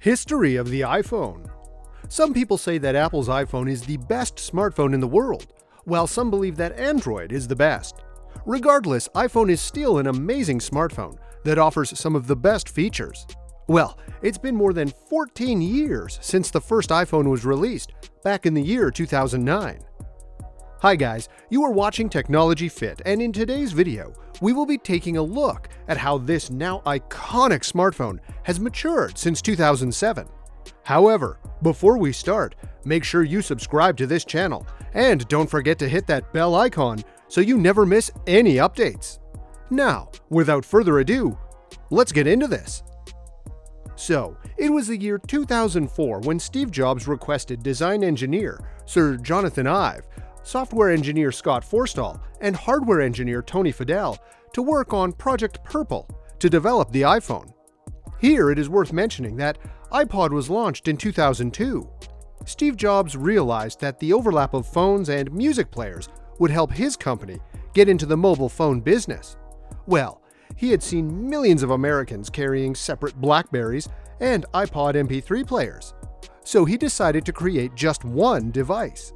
History of the iPhone. Some people say that Apple's iPhone is the best smartphone in the world, while some believe that Android is the best. Regardless, iPhone is still an amazing smartphone that offers some of the best features. Well, it's been more than 14 years since the first iPhone was released, back in the year 2009. Hi guys, you are watching Technology Fit, and in today's video, we will be taking a look at how this now iconic smartphone has matured since 2007. However, before we start, make sure you subscribe to this channel, and don't forget to hit that bell icon so you never miss any updates. Now, without further ado, let's get into this. So, it was the year 2004 when Steve Jobs requested design engineer Sir Jonathan Ive, software engineer Scott Forstall, and hardware engineer Tony Fadell to work on Project Purple to develop the iPhone. Here it is worth mentioning that iPod was launched in 2002. Steve Jobs realized that the overlap of phones and music players would help his company get into the mobile phone business. Well, he had seen millions of Americans carrying separate BlackBerrys and iPod MP3 players, so he decided to create just one device.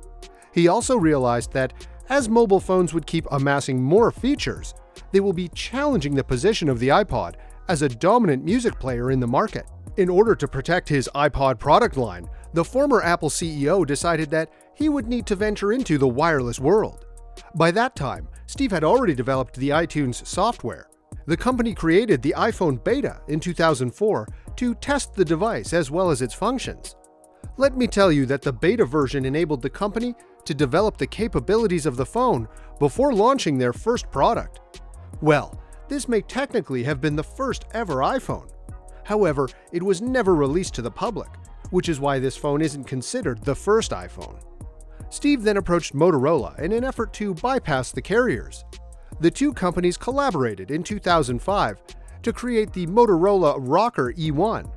He also realized that as mobile phones would keep amassing more features, they will be challenging the position of the iPod as a dominant music player in the market. In order to protect his iPod product line, the former Apple CEO decided that he would need to venture into the wireless world. By that time, Steve had already developed the iTunes software. The company created the iPhone Beta in 2004 to test the device as well as its functions. Let me tell you that the beta version enabled the company to develop the capabilities of the phone before launching their first product. Well, this may technically have been the first ever iPhone. However, it was never released to the public, which is why this phone isn't considered the first iPhone. Steve then approached Motorola in an effort to bypass the carriers. The two companies collaborated in 2005 to create the Motorola ROKR E1.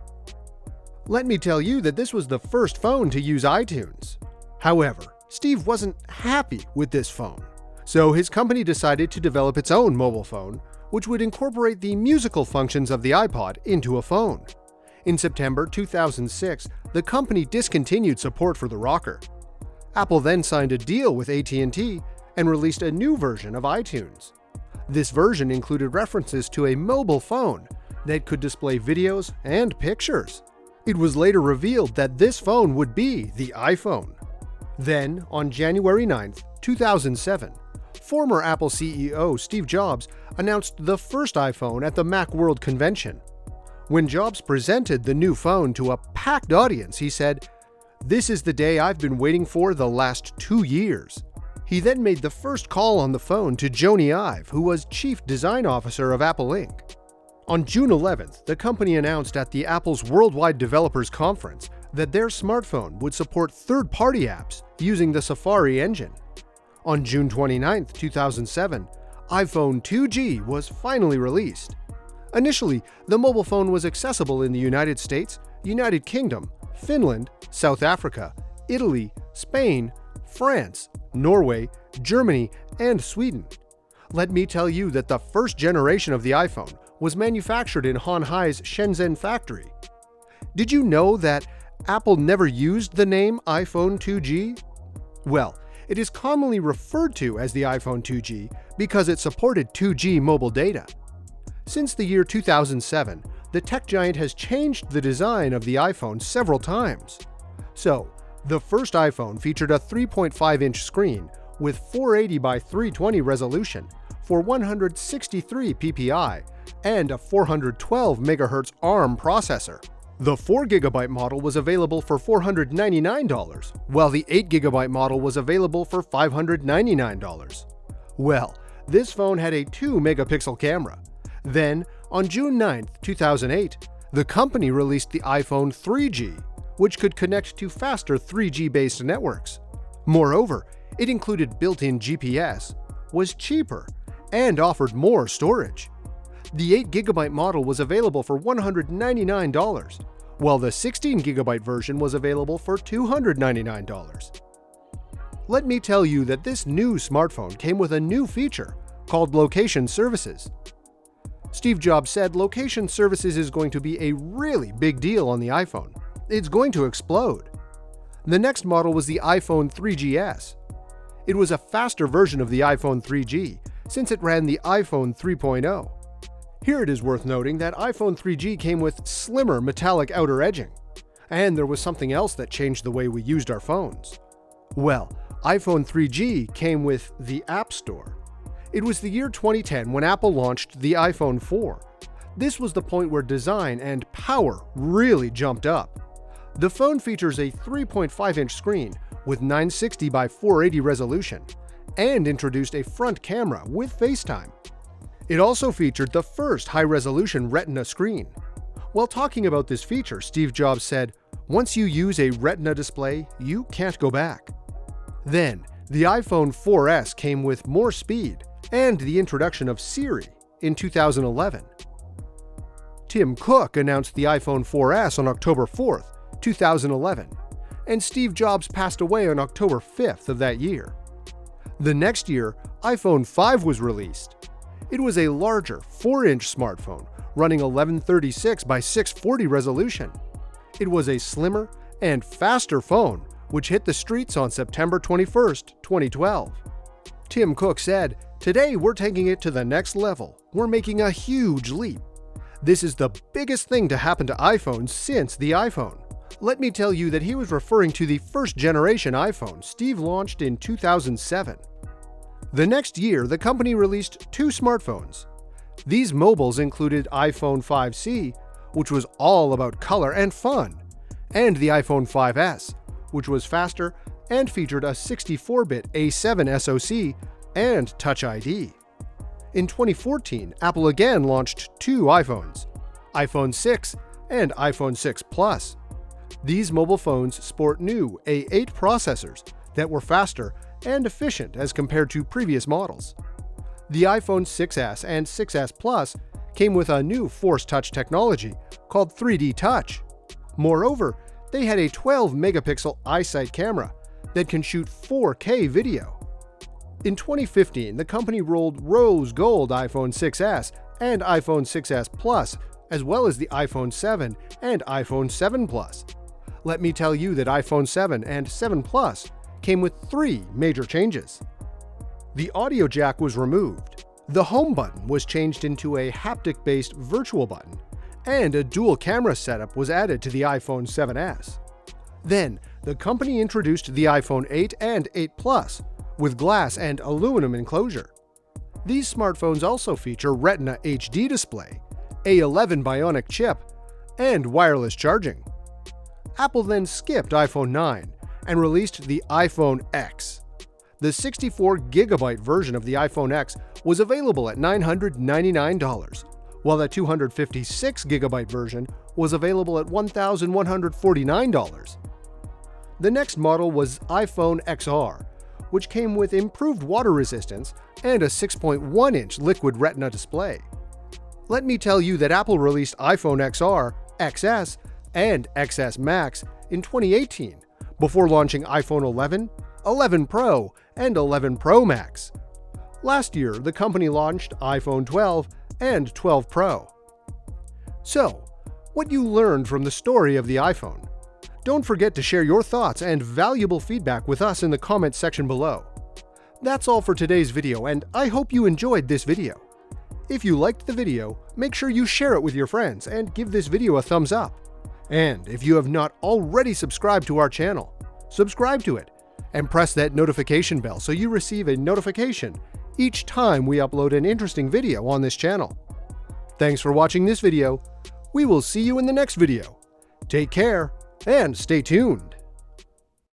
Let me tell you that this was the first phone to use iTunes. However, Steve wasn't happy with this phone, so his company decided to develop its own mobile phone, which would incorporate the musical functions of the iPod into a phone. In September 2006, the company discontinued support for the ROKR. Apple then signed a deal with AT&T and released a new version of iTunes. This version included references to a mobile phone that could display videos and pictures. It was later revealed that this phone would be the iPhone. Then, on January 9, 2007, former Apple CEO Steve Jobs announced the first iPhone at the Macworld convention. When Jobs presented the new phone to a packed audience, he said, "This is the day I've been waiting for the last 2 years." He then made the first call on the phone to Jony Ive, who was Chief Design Officer of Apple Inc. On June 11th, the company announced at the Apple's Worldwide Developers Conference that their smartphone would support third-party apps using the Safari engine. On June 29, 2007, iPhone 2G was finally released. Initially, the mobile phone was accessible in the United States, United Kingdom, Finland, South Africa, Italy, Spain, France, Norway, Germany, and Sweden. Let me tell you that the first generation of the iPhone was manufactured in Hon Hai's Shenzhen factory. Did you know that Apple never used the name iPhone 2G? Well, it is commonly referred to as the iPhone 2G because it supported 2G mobile data. Since the year 2007, the tech giant has changed the design of the iPhone several times. So, the first iPhone featured a 3.5-inch screen with 480 by 320 resolution for 163 ppi and a 412 MHz ARM processor. The 4GB model was available for $499, while the 8GB model was available for $599. Well, this phone had a 2-megapixel camera. Then, on June 9, 2008, the company released the iPhone 3G, which could connect to faster 3G-based networks. Moreover, it included built-in GPS, was cheaper, and offered more storage. The 8GB model was available for $199, while the 16GB version was available for $299. Let me tell you that this new smartphone came with a new feature called Location Services. Steve Jobs said location services is going to be a really big deal on the iPhone. it's going to explode. The next model was the iPhone 3GS. It was a faster version of the iPhone 3G, since it ran the iPhone 3.0. Here it is worth noting that iPhone 3G came with slimmer metallic outer edging. And there was something else that changed the way we used our phones. Well, iPhone 3G came with the App Store. It was the year 2010 when Apple launched the iPhone 4. This was the point where design and power really jumped up. The phone features a 3.5-inch screen with 960 by 480 resolution and introduced a front camera with FaceTime. It also featured the first high-resolution Retina screen. While talking about this feature, Steve Jobs said, "Once you use a Retina display, you can't go back." Then, the iPhone 4S came with more speed and the introduction of Siri in 2011. Tim Cook announced the iPhone 4S on October 4th, 2011, and Steve Jobs passed away on October 5th of that year. The next year, iPhone 5 was released. It was a larger 4-inch smartphone running 1136 by 640 resolution. It was a slimmer and faster phone, which hit the streets on September 21st, 2012. Tim Cook said, "Today we're taking it to the next level. We're making a huge leap. This is the biggest thing to happen to iPhone since the iPhone." Let me tell you that he was referring to the first generation iPhone Steve launched in 2007. The next year, the company released two smartphones. These mobiles included iPhone 5C, which was all about color and fun, and the iPhone 5S, which was faster and featured a 64-bit A7 SoC and Touch ID. In 2014, Apple again launched two iPhones, iPhone 6 and iPhone 6 Plus. These mobile phones sport new A8 processors that were faster and efficient as compared to previous models. The iPhone 6S and 6S Plus came with a new Force Touch technology called 3D Touch. Moreover, they had a 12-megapixel iSight camera that can shoot 4K video. In 2015, the company rolled rose gold iPhone 6S and iPhone 6S Plus, as well as the iPhone 7 and iPhone 7 Plus. Let me tell you that iPhone 7 and 7 Plus came with three major changes. The audio jack was removed, the home button was changed into a haptic-based virtual button, and a dual camera setup was added to the iPhone 7S. Then, the company introduced the iPhone 8 and 8 Plus with glass and aluminum enclosure. These smartphones also feature Retina HD display, A11 Bionic chip, and wireless charging. Apple then skipped iPhone 9 and released the iPhone X. The 64GB version of the iPhone X was available at $999, while the 256GB version was available at $1,149. The next model was iPhone XR, which came with improved water resistance and a 6.1-inch liquid Retina display. Let me tell you that Apple released iPhone XR, XS, and XS Max in 2018, before launching iPhone 11, 11 Pro, and 11 Pro Max. Last year, the company launched iPhone 12 and 12 Pro. So, what you learned from the story of the iPhone? Don't forget to share your thoughts and valuable feedback with us in the comments section below. That's all for today's video, and I hope you enjoyed this video. If you liked the video, make sure you share it with your friends and give this video a thumbs up. And if you have not already subscribed to our channel, subscribe to it and press that notification bell so you receive a notification each time we upload an interesting video on this channel. Thanks for watching this video. We will see you in the next video. Take care and stay tuned.